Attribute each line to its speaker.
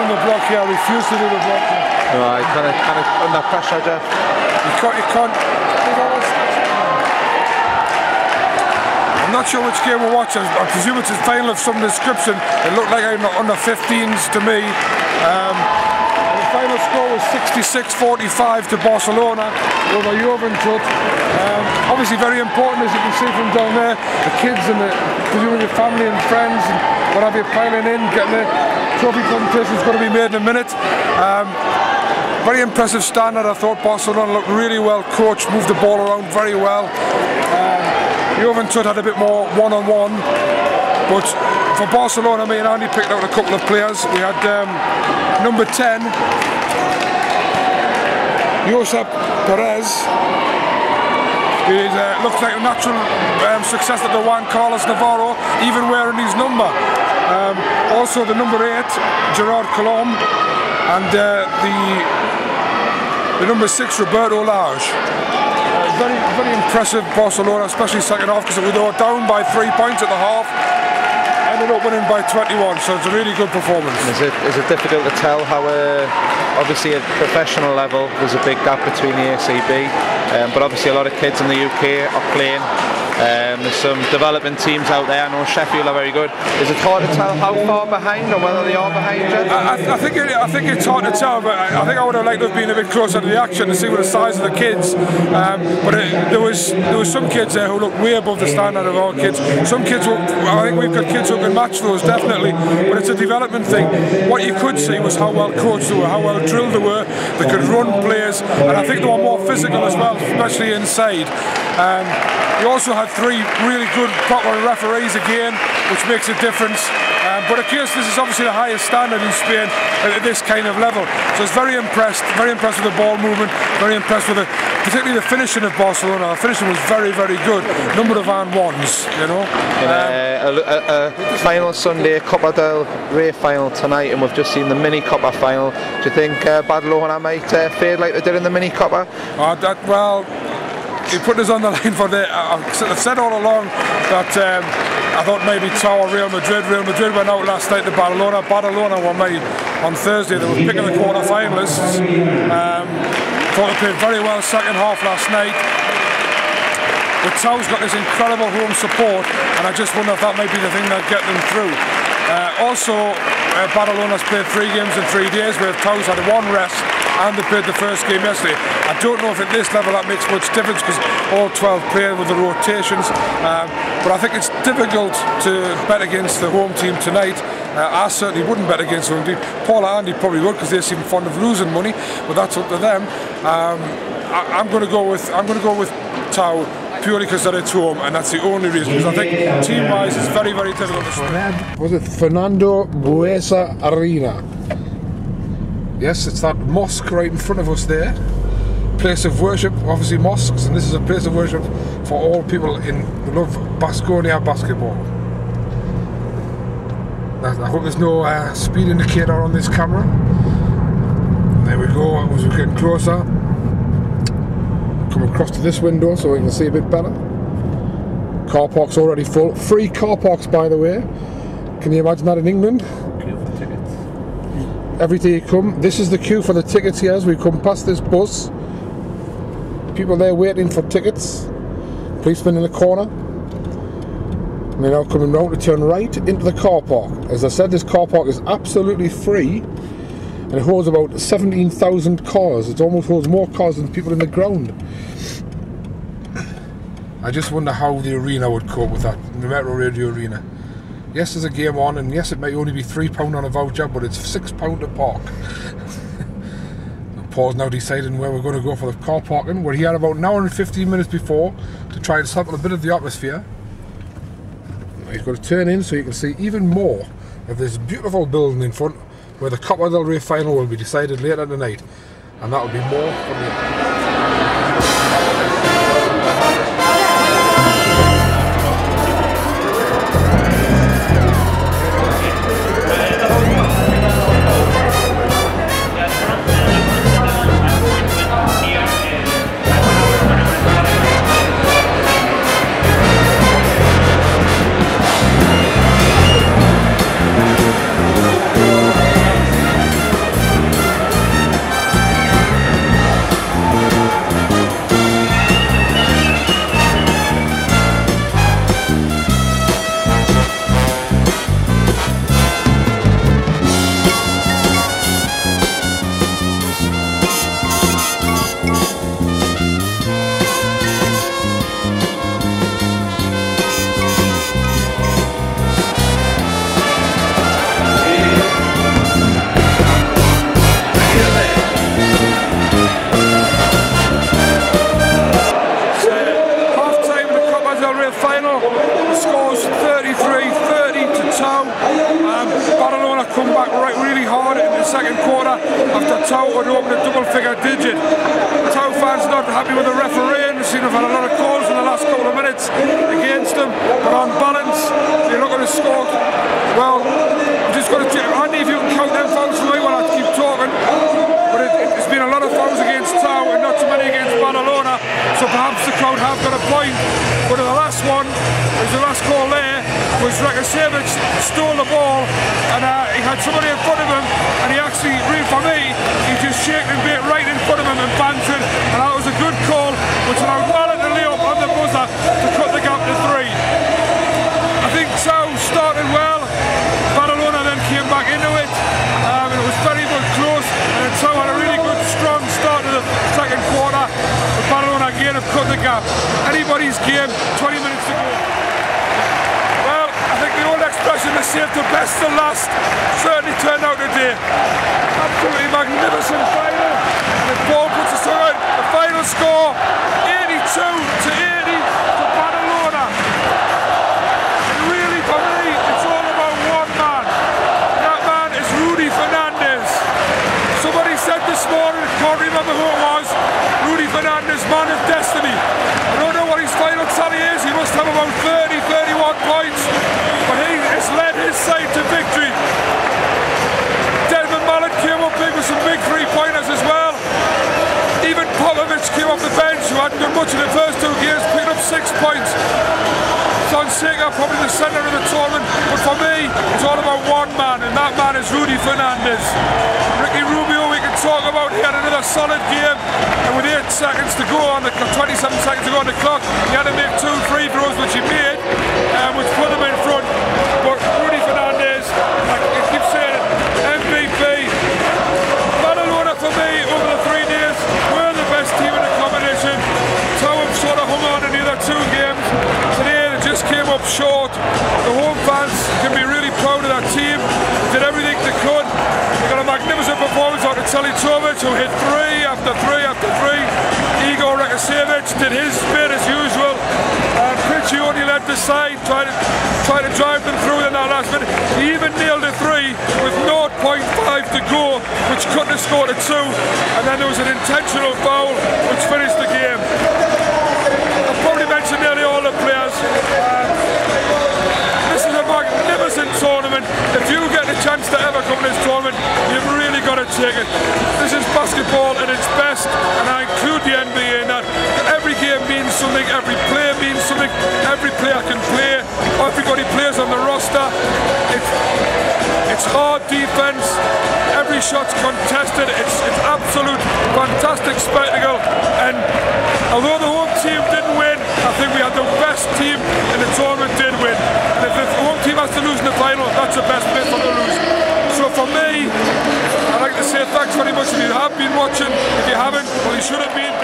Speaker 1: doing the block here. I refuse to do the block here.
Speaker 2: No, I kind of under pressure, Jeff.
Speaker 1: You can't. I'm not sure which game we're watching. I presume it's a final of some description. It looked like I'm under 15s to me. The final score was 66-45 to Barcelona over Juventus. Obviously very important, as you can see from down there. The kids and presumably your family and friends and whatever you're piling in, getting the trophy competition is going to be made in a minute. Very impressive standard, I thought. Barcelona looked really well coached, moved the ball around very well. Juventus had a bit more one-on-one, but for Barcelona, me and Andy picked out a couple of players. We had number 10, Josep Perez. He looks like a natural successor to Juan Carlos Navarro, even wearing his number. Also the number 8, Gerard Colomb, and the number 6, Roberto Lage. Very impressive Barcelona, especially second half, because they were down by 3 points at the half. Ended up winning by 21, so it's a really good performance.
Speaker 2: Is it difficult to tell how, obviously at professional level, there's a big gap between the ACB, but obviously a lot of kids in the UK are playing. There's some development teams out there. I know Sheffield are very good. Is it hard to tell how far behind or whether they are behind?
Speaker 1: I think it's hard to tell, but I think I would have liked to have been a bit closer to the action to see what the size of the kids. But there was some kids there who looked way above the standard of our kids. Some kids, I think we've got kids who can match those definitely, but it's a development thing. What you could see was how well coached they were, how well drilled they were. They could run players, and I think they were more physical as well, especially inside. You also had 3 really good proper referees again, which makes a difference. But of course, this is obviously the highest standard in Spain at this kind of level. So it's very impressed with the ball movement, very impressed with particularly the finishing of Barcelona. The finishing was very, very good. Number of and ones, you know.
Speaker 2: Final Sunday, Copa del Rey final tonight, and we've just seen the mini Copa final. Do you think Barcelona might fade like they did in the mini Copa?
Speaker 1: Well, he put us on the line for I've said all along that I thought maybe Tau or Real Madrid. Real Madrid went out last night to Barcelona. Barcelona were made on Thursday. They were picking the quarter-finalists. Thought they played very well second half last night. But Tau's got this incredible home support, and I just wonder if that might be the thing that get them through. Also, Barcelona's played 3 games in 3 days, where Tau's had 1 rest, and they played the first game yesterday. I don't know if at this level that makes much difference, because all 12 played with the rotations. But I think it's difficult to bet against the home team tonight. I certainly wouldn't bet against the home team. Paul and Andy probably would, because they seem fond of losing money, but that's up to them. I'm going to go with Tau, purely because they're at home, and that's the only reason, because I think team-wise it's very, very difficult to stop. Was it Fernando Buesa Arena? Yes, it's that mosque right in front of us there. Place of worship, obviously mosques, and this is a place of worship for all people who love Baskonia basketball. I hope there's no speed indicator on this camera. There we go, as we're getting closer. Come across to this window so we can see a bit better. Car park's already full. Free car parks, by the way. Can you imagine that in England?
Speaker 3: Queue for tickets.
Speaker 1: Every day you come, this is the queue for the tickets here as we come past this bus. People there waiting for tickets. Policeman in the corner. And they're now coming round to turn right into the car park. As I said, this car park is absolutely free. And it holds about 17,000 cars. It almost holds more cars than people in the ground. I just wonder how the arena would cope with that, the Metro Radio Arena. Yes, there's a game on, and yes, it may only be £3 on a voucher, but it's £6 to park. Paul's now deciding where we're going to go for the car parking. We're here about an hour and 15 minutes before to try and sample a bit of the atmosphere. You've got to turn in so you can see even more of this beautiful building in front, where the Copa del Rey final will be decided later tonight, and that will be more from the come back really hard in the second quarter after Tau had opened a double-figure digit. Tau fans not happy with the refereeing. Seem to have had a lot of calls in the last couple of minutes against them, but on balance, you look at the score. Well, I'm just going to check. Andy, if you can count them fouls for me while I keep talking. But it's been a lot of fouls against Tau and not too many against Barcelona, so perhaps the crowd have got a point. But in the last one, the last call there, was Rakasevic stole the ball and he had somebody in front of him, and he actually, really for me, he just shaked and bait right in front of him and banked it, and that was a good call, which allowed Malin to lay up on the buzzer to cut the gap to 3. I think Tau started well, Barcelona then came back into it, and it was very close, and then Tau had a really good strong start to the second quarter, but Barcelona again have cut the gap. Anybody's game, 20 minutes to go. I think the old expression is saved the best to last certainly turned out today. Absolutely magnificent final. The ball puts us on. The final score 82-80 to Barcelona. And really for me it's all about one man. That man is Rudy Fernandez. Somebody said this morning, I can't remember who it was, Rudy Fernandez, man of destiny. I don't know what his final tally is, he must have about 30, 31 points. But he has led his side to victory. Desmond Mallet came up big with some big three-pointers as well. Even Popovic came off the bench, who hadn't done much in the first 2 games, picked up 6 points. Fonseca probably the centre of the tournament, but for me, it's all about one man, and that man is Rudy Fernandez. Ricky Rubio, we can talk about, he had another solid game, and with 8 seconds to go on the 27 seconds to go on the clock, he had to make 2 free throws, which he made, which put him in front. But Rudy Fernandez, like I keep saying it, MVP. Barcelona for me over the 3 days were the best team in the competition. Tau have sort of hung on in the other 2 games. Today they just came up short. The home fans can be really proud of that team. They did everything they could. They got a magnificent performance out of Telitovic, who hit 3 after 3 after 3. Igor Rakasevic did his bit as usual. Pritchie only led the side, tried to drive them through in that last minute. He even nailed a 3 with 0.5 to go, which cut the score to 2. And then there was an intentional foul, which finished the game. I've probably mentioned nearly all the players. This is a magnificent tournament. If you get the chance to ever come to this tournament, you've really got to take it. This is basketball at its best, and I include the NBA in that. Every game means something, every player means something, every player can play, everybody plays on the roster. It's hard defense, every shot's contested, it's absolute fantastic spectacle, and although the home team didn't win, I think we had the best team in the tournament did win. And if the home team has to lose in the final, that's the best place for them to lose. So for me, I'd like to say thanks very much if you have been watching. If you haven't, well you should have been.